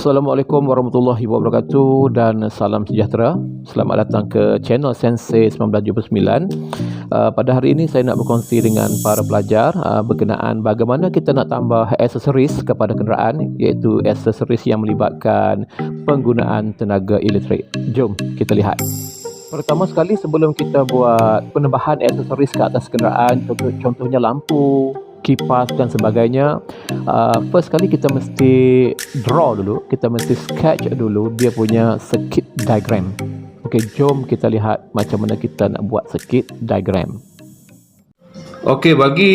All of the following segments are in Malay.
Assalamualaikum warahmatullahi wabarakatuh dan salam sejahtera. Selamat datang ke channel Sensei 1979. Pada hari ini saya nak berkongsi dengan para pelajar berkenaan bagaimana kita nak tambah aksesoris kepada kenderaan, iaitu aksesoris yang melibatkan penggunaan tenaga elektrik. Jom kita lihat. Pertama sekali, sebelum kita buat penambahan aksesoris ke atas kenderaan, contohnya lampu, kipas dan sebagainya, first kali kita mesti draw dulu, kita mesti sketch dulu dia punya circuit diagram. Okey, jom kita lihat macam mana kita nak buat circuit diagram. Okey, bagi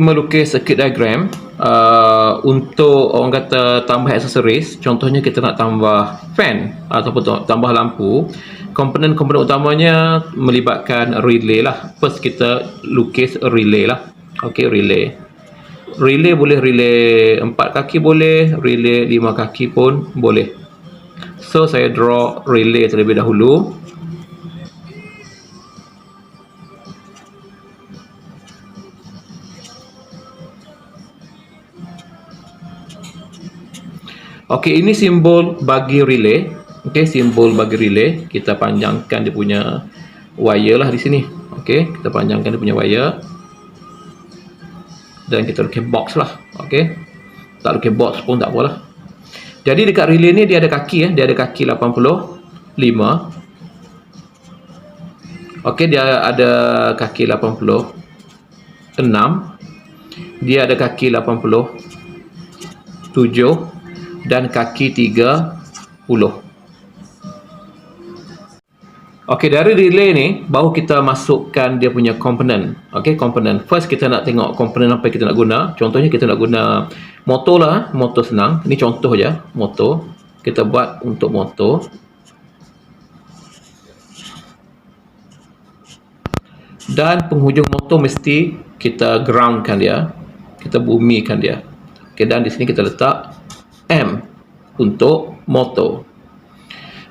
melukis circuit diagram, untuk orang kata tambah aksesoris, contohnya kita nak tambah fan ataupun tambah lampu, komponen-komponen utamanya melibatkan relay lah. First kita lukis relay lah. Okey, relay. Relay boleh relay 4 kaki boleh, relay 5 kaki pun boleh. So saya draw relay terlebih dahulu. Okey, ini simbol bagi relay. Okey, simbol bagi relay. Kita panjangkan dia punya wire lah di sini. Okey, kita panjangkan dia punya wire. Dan kita lukis box lah. Okey, tak lukis box pun tak apalah. Jadi dekat relay ni dia ada kaki, dia ada kaki 85. Okey, dia ada kaki 86. Dia ada kaki 87 dan kaki 30. Okey, dari relay ni baru kita masukkan dia punya komponen. Okey, komponen. First kita nak tengok komponen apa yang kita nak guna. Contohnya kita nak guna motor lah, motor senang. Ini contoh je, motor. Kita buat untuk motor. Dan penghujung motor mesti kita groundkan dia. Kita bumikan dia. Okey, dan di sini kita letak M untuk motor.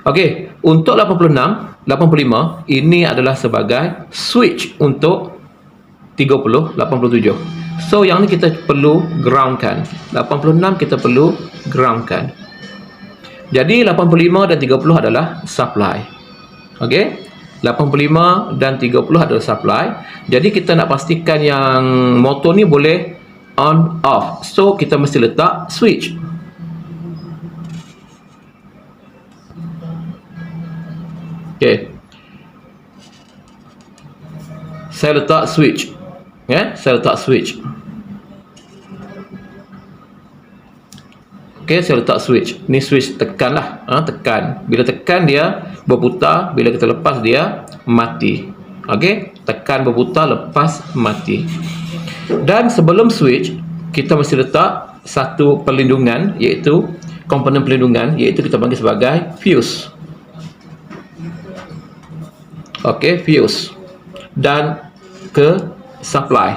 Okey, untuk 85 ini adalah sebagai switch untuk 87. So yang ni kita perlu groundkan. 86 kita perlu groundkan. Jadi 85 dan 30 adalah supply. Okey, 85 dan 30 adalah supply. Jadi kita nak pastikan yang motor ni boleh on off. So kita mesti letak switch. Okey, saya letak switch. Saya letak switch. Okey, saya letak switch. Ni switch, tekanlah, tekan. Bila tekan dia berputar, bila kita lepas dia mati. Okey, tekan berputar, lepas mati. Dan sebelum switch, kita mesti letak satu perlindungan, iaitu komponen perlindungan, iaitu kita panggil sebagai fuse. Okey, fuse. Dan ke supply.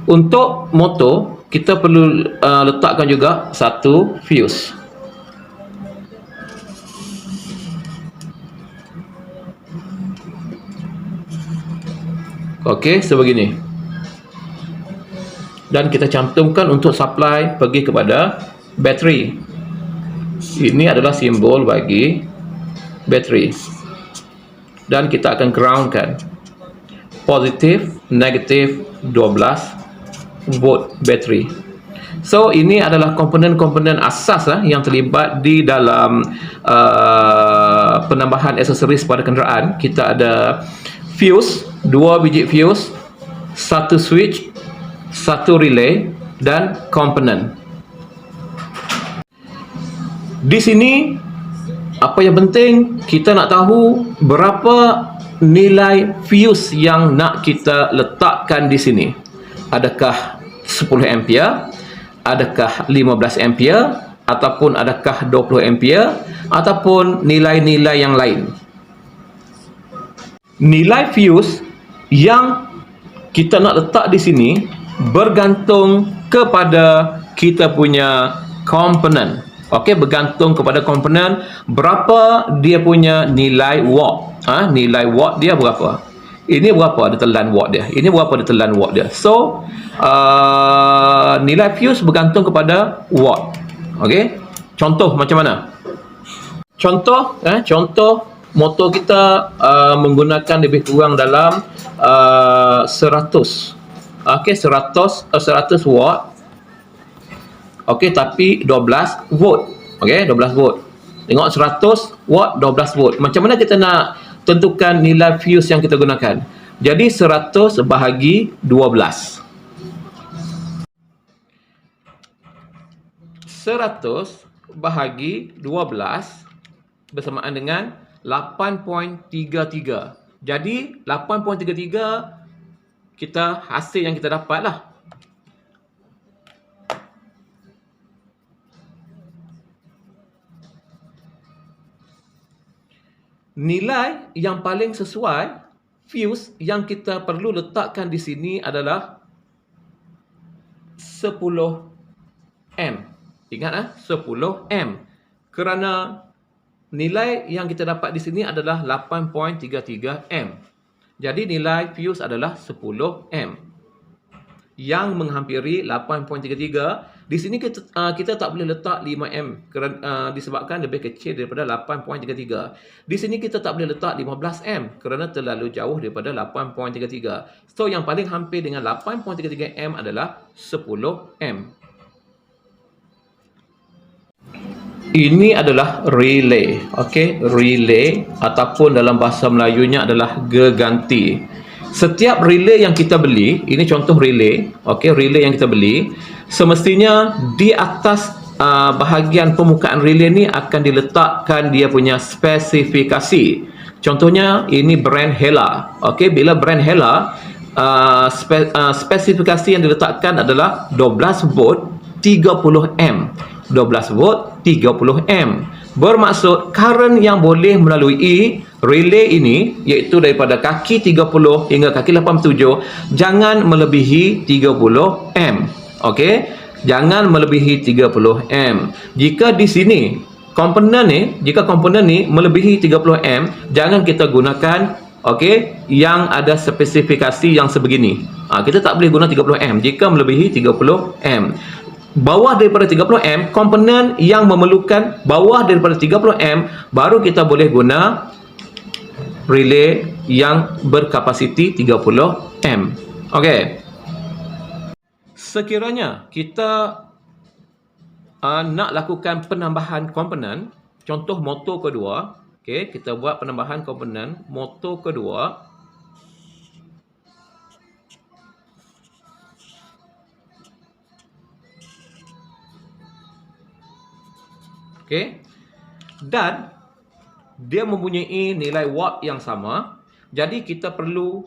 Untuk motor, kita perlu letakkan juga satu fuse. Okey, sebegini. Dan kita cantumkan untuk supply pergi kepada bateri. Ini adalah simbol bagi bateri. Dan kita akan groundkan positif, negatif 12 volt bateri. So ini adalah komponen-komponen asas yang terlibat di dalam penambahan aksesoris pada kenderaan. Kita ada fuse, 2 biji fuse, satu switch, satu relay dan komponen. Di sini apa yang penting, kita nak tahu berapa nilai fuse yang nak kita letakkan di sini. Adakah 10 ampere, adakah 15 ampere, ataupun adakah 20 ampere, ataupun nilai-nilai yang lain. Nilai fuse yang kita nak letak di sini bergantung kepada kita punya komponen. Okey, bergantung kepada komponen berapa dia punya nilai watt. Nilai watt dia berapa? Ini berapa ada telan watt dia? Ini berapa ada telan watt dia? So, nilai fuse bergantung kepada watt. Okey. Contoh macam mana? Contoh motor kita menggunakan lebih kurang dalam 100. Okey, 100 watt. Okey, tapi 12 volt. Okey, 12 volt. Tengok 100 watt 12 volt. Macam mana kita nak tentukan nilai fuse yang kita gunakan? Jadi 100 bahagi 12. 100 bahagi 12 bersamaan dengan 8.33. Jadi 8.33 kita hasil yang kita dapat lah. Nilai yang paling sesuai fuse yang kita perlu letakkan di sini adalah 10 M. Ingat 10 M. Kerana nilai yang kita dapat di sini adalah 8.33 M. Jadi nilai fuse adalah 10 M. Yang menghampiri 8.33. Di sini kita tak boleh letak 5 M kerana disebabkan lebih kecil daripada 8.33. Di sini kita tak boleh letak 15 M kerana terlalu jauh daripada 8.33. So yang paling hampir dengan 8.33 M adalah 10 M. Ini adalah relay. Okey, relay ataupun dalam bahasa Melayunya adalah geganti. Setiap relay yang kita beli, ini contoh relay, okey, relay yang kita beli, semestinya di atas bahagian permukaan relay ni akan diletakkan dia punya spesifikasi. Contohnya ini brand Hella. Okey, bila brand Hella spesifikasi yang diletakkan adalah 12 volt 30 M. 12 volt 30 M. Bermaksud current yang boleh melalui relay ini iaitu daripada kaki 30 hingga kaki 87 jangan melebihi 30 M. Okey, jangan melebihi 30 M. Jika di sini komponen ni melebihi 30 M, jangan kita gunakan okey yang ada spesifikasi yang sebegini. Kita tak boleh guna 30 M jika melebihi 30 M. Bawah daripada 30 M, komponen yang memerlukan bawah daripada 30 M, baru kita boleh guna relay yang berkapasiti 30 M. Okey. Sekiranya kita nak lakukan penambahan komponen, contoh motor kedua, okey, kita buat penambahan komponen motor kedua. Okey. Dan dia mempunyai nilai watt yang sama. Jadi kita perlu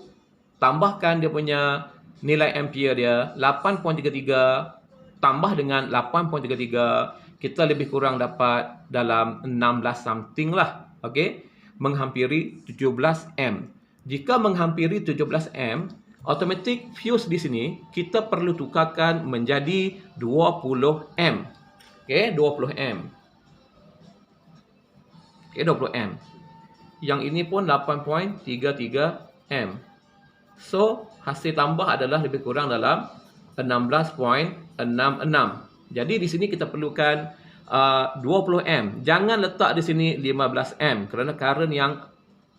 tambahkan dia punya nilai ampere dia 8.33 tambah dengan 8.33, kita lebih kurang dapat dalam 16 something lah. Okey. Menghampiri 17 M. Jika menghampiri 17 M, automatic fuse di sini kita perlu tukarkan menjadi 20 M. Okey, 20 M. Okay, 20 M. Yang ini pun 8.33 M. So, hasil tambah adalah lebih kurang dalam 16.66. Jadi, di sini kita perlukan 20 M. Jangan letak di sini 15 M. Kerana current yang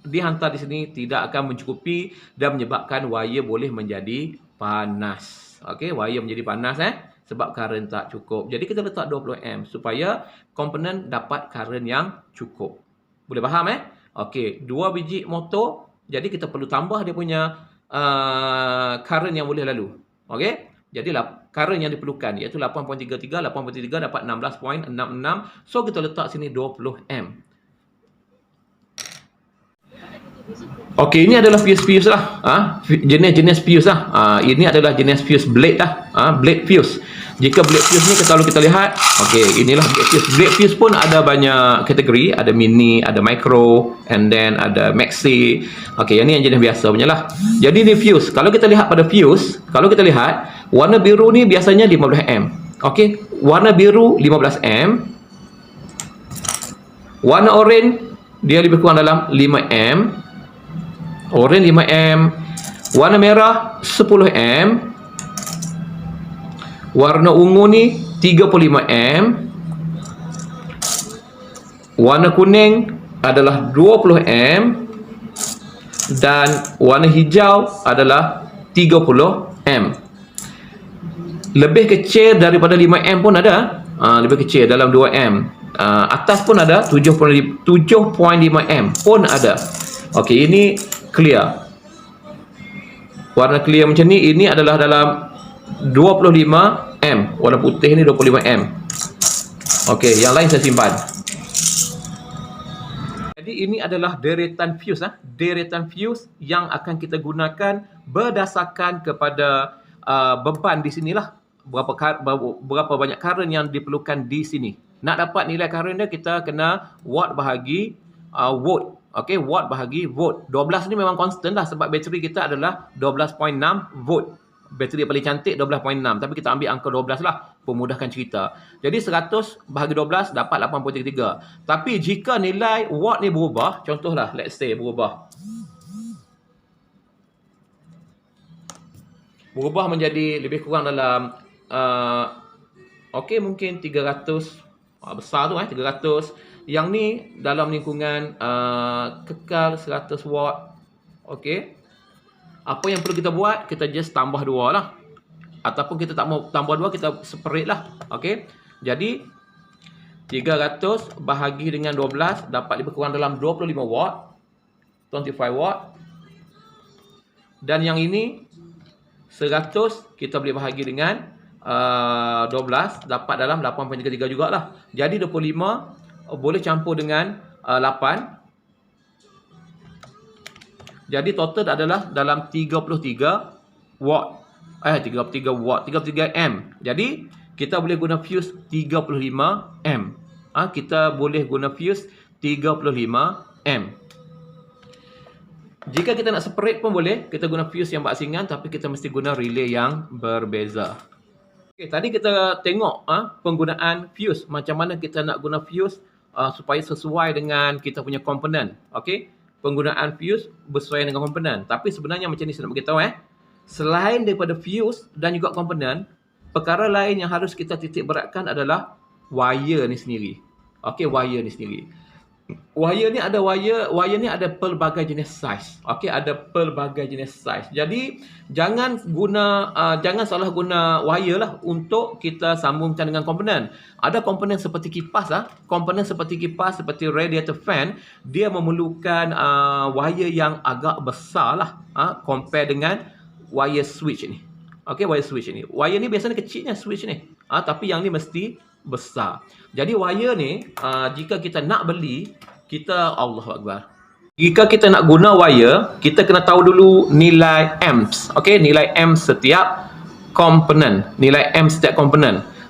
dihantar di sini tidak akan mencukupi dan menyebabkan wire boleh menjadi panas. Okey, wire menjadi panas sebab current tak cukup. Jadi kita letak 20 M supaya komponen dapat current yang cukup. Boleh faham Okey, 2 biji motor, jadi kita perlu tambah dia punya current yang boleh lalu. Okey? Jadi current yang diperlukan iaitu 8.33 dapat 16.66. So kita letak sini 20 M. Okey, ini adalah fuse lah. Jenis-jenis fuse lah. Ini adalah jenis fuse blade lah. Blade fuse. Jika blade fuse ni kalau kita lihat, okey, inilah blade fuse. Blade fuse pun ada banyak kategori, ada mini, ada micro, and then ada maxi. Okey, yang ni yang jenis biasa punya lah. Jadi ni fuse. Kalau kita lihat pada fuse, kalau kita lihat warna biru ni biasanya 15 M. Okey, warna biru 15 M. Warna orange dia lebih kurang dalam 5 M. Orange 5 M. Warna merah 10 M. Warna ungu ni 35 M. warna kuning adalah 20 M dan warna hijau adalah 30 M. Lebih kecil daripada 5 M pun ada. Lebih kecil dalam 2 M. Atas pun ada 7.5 M pun ada. Okey, ini clear. Warna clear macam ni, ini adalah dalam 25 M. Warna putih ni 25 M. Okey, yang lain saya simpan. Jadi ini adalah deretan fuse, deretan fuse yang akan kita gunakan berdasarkan kepada beban di sinilah. Berapa banyak current yang diperlukan di sini. Nak dapat nilai current dia, kita kena watt bahagi volt. Okey, watt bahagi volt. 12 ni memang constant lah sebab bateri kita adalah 12.6 volt. Bateri paling cantik 12.6, tapi kita ambil angka 12 lah, pemudahkan cerita. Jadi 100 bahagi 12 dapat 8.33. Tapi jika nilai watt ni berubah, contohlah let's say berubah menjadi lebih kurang dalam okey, mungkin 300, besar tu 300. Yang ni dalam lingkungan kekal 100 watt. Okey, apa yang perlu kita buat, kita just tambah 2 lah. Ataupun kita tak mau tambah 2, kita separate lah. Okey, jadi 300 bahagi dengan 12 dapat lebih kurang dalam 25 watt, 25 watt. Dan yang ini 100 kita boleh bahagi dengan 12 dapat dalam 8.33 jugalah. Jadi 25 boleh campur dengan 8. Jadi total adalah dalam 33 watt. 33 watt, 33 M. Jadi kita boleh guna fuse 35 M. Kita boleh guna fuse 35 M. Jika kita nak separate pun boleh, kita guna fuse yang berasingan, tapi kita mesti guna relay yang berbeza. Okay, tadi kita tengok penggunaan fuse, macam mana kita nak guna fuse supaya sesuai dengan kita punya komponen. Okey, penggunaan fuse bersesuaian dengan komponen. Tapi sebenarnya macam ni saya nak beritahu selain daripada fuse dan juga komponen, perkara lain yang harus kita titik beratkan adalah wire ni sendiri. Okey, wire ni sendiri. Wire ni ada pelbagai jenis saiz. Okey, ada pelbagai jenis saiz. Jadi jangan salah guna wire lah untuk kita sambungkan dengan komponen. Ada komponen seperti kipas seperti radiator fan, dia memerlukan wire yang agak besar lah compare dengan wire switch ni. Okey, wire switch ni. Wire ni biasanya kecilnya switch ni. Tapi yang ni mesti besar. Jadi wire ni jika kita nak beli, Allahu Akbar. Jika kita nak guna wire, kita kena tahu dulu nilai amps. Okey, nilai amps setiap komponen.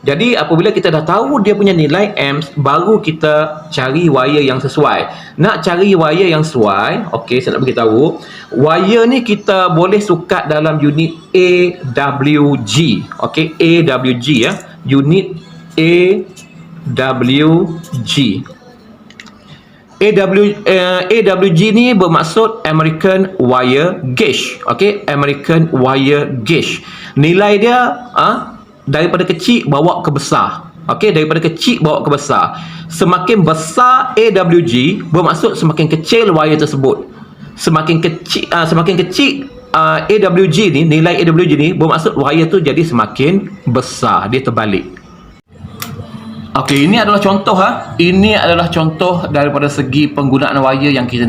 Jadi apabila kita dah tahu dia punya nilai amps, baru kita cari wire yang sesuai. Nak cari wire yang sesuai, okey, saya nak beritahu, wire ni kita boleh sukat dalam unit AWG. Okey, AWG unit AWG. AWG ni bermaksud American Wire Gauge. Okey, American Wire Gauge. Nilai dia daripada kecil bawa ke besar. Okey, daripada kecil bawa ke besar. Semakin besar AWG bermaksud semakin kecil wire tersebut. Semakin kecil AWG ni, nilai AWG ni bermaksud wire tu jadi semakin besar, dia terbalik. Okey, ini adalah contoh Ini adalah contoh daripada segi penggunaan wire yang kita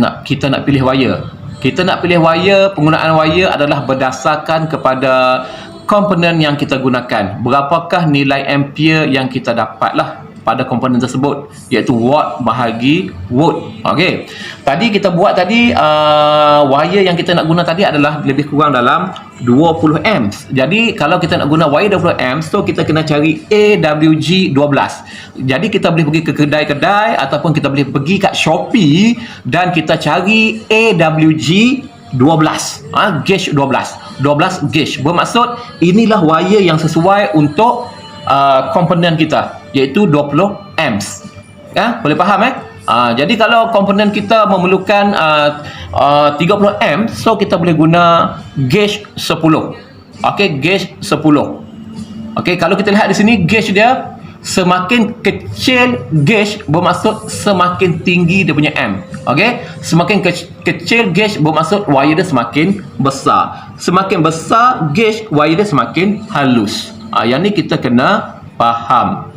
nak pilih wire. Kita nak pilih wire, penggunaan wire adalah berdasarkan kepada komponen yang kita gunakan. Berapakah nilai ampere yang kita dapatlah pada komponen tersebut, iaitu watt bahagi volt. Okey. Tadi kita buat wire yang kita nak guna tadi adalah lebih kurang dalam 20 amps. Jadi kalau kita nak guna wire 20 amps, so kita kena cari AWG 12. Jadi kita boleh pergi ke kedai-kedai ataupun kita boleh pergi kat Shopee dan kita cari AWG 12. Gauge 12 gauge. Bermaksud inilah wire yang sesuai untuk komponen kita, iaitu 20 amps. Boleh faham jadi kalau komponen kita memerlukan 30 amps, so kita boleh guna gauge 10. Okey, gauge 10. Okey, kalau kita lihat di sini gauge dia Semakin kecil gauge bermaksud semakin tinggi dia punya M. Okey, semakin kecil gauge bermaksud wire dia semakin besar. Semakin besar gauge, wire dia semakin halus. Yang ni kita kena faham.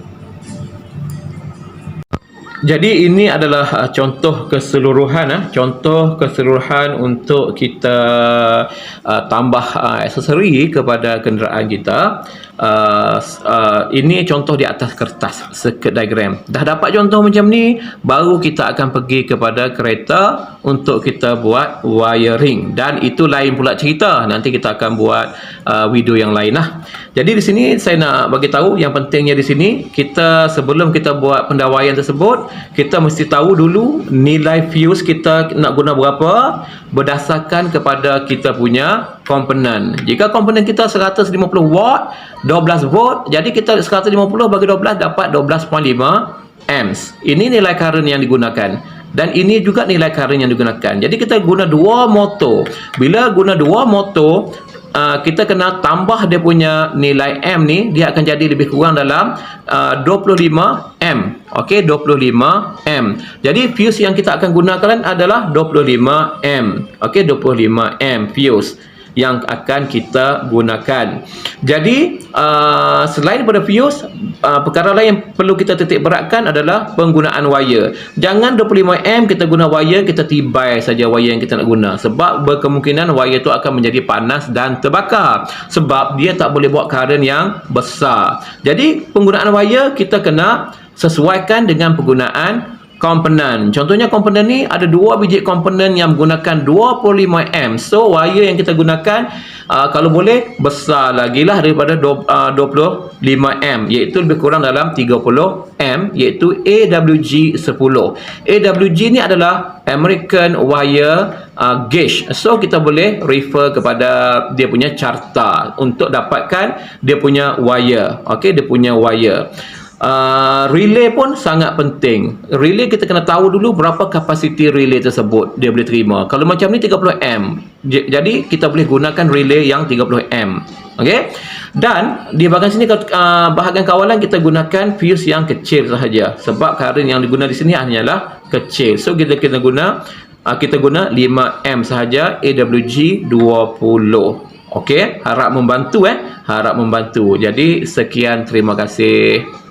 Jadi ini adalah contoh keseluruhan untuk kita tambah aksesori kepada kenderaan kita. Ini contoh di atas kertas, circuit diagram. Dah dapat contoh macam ni, baru kita akan pergi kepada kereta untuk kita buat wiring, dan itu lain pula cerita. Nanti kita akan buat video yang lain lah. Jadi di sini saya nak bagi tahu yang pentingnya di sini, kita sebelum kita buat pendawaian tersebut, kita mesti tahu dulu nilai fuse kita nak guna berapa berdasarkan kepada kita punya komponen. Jika komponen kita 150 watt, 12 volt, jadi kita 150 bagi 12 dapat 12.5 amps. Ini nilai current yang digunakan, dan ini juga nilai current yang digunakan. Jadi kita guna dua motor. Bila guna dua motor, kita kena tambah dia punya nilai M ni, dia akan jadi lebih kurang dalam 25 M. Okey, 25 M. Jadi fuse yang kita akan gunakan adalah 25 M. Okey, 25 M fuse yang akan kita gunakan. Jadi selain daripada fuse, perkara lain yang perlu kita titik beratkan adalah penggunaan wire. Jangan 25M kita guna wire, kita tibai saja wire yang kita nak guna, sebab berkemungkinan wire itu akan menjadi panas dan terbakar, sebab dia tak boleh buat current yang besar. Jadi penggunaan wire kita kena sesuaikan dengan penggunaan komponen. Contohnya komponen ni ada dua biji komponen yang menggunakan 25M. So wire yang kita gunakan kalau boleh besar lagi lah daripada 25M, iaitu lebih kurang dalam 30M, iaitu AWG10. AWG ni adalah American Wire Gauge. So kita boleh refer kepada dia punya carta untuk dapatkan dia punya wire. Okey, dia punya wire. Relay pun sangat penting. Relay kita kena tahu dulu berapa kapasiti relay tersebut dia boleh terima. Kalau macam ni 30M, jadi kita boleh gunakan relay yang 30M. Okey. Dan di bahagian sini bahagian kawalan kita gunakan fuse yang kecil sahaja, sebab current yang digunakan di sini hanyalah kecil. So kita guna 5M sahaja, AWG 20. Okey, harap membantu. Harap membantu. Jadi sekian, terima kasih.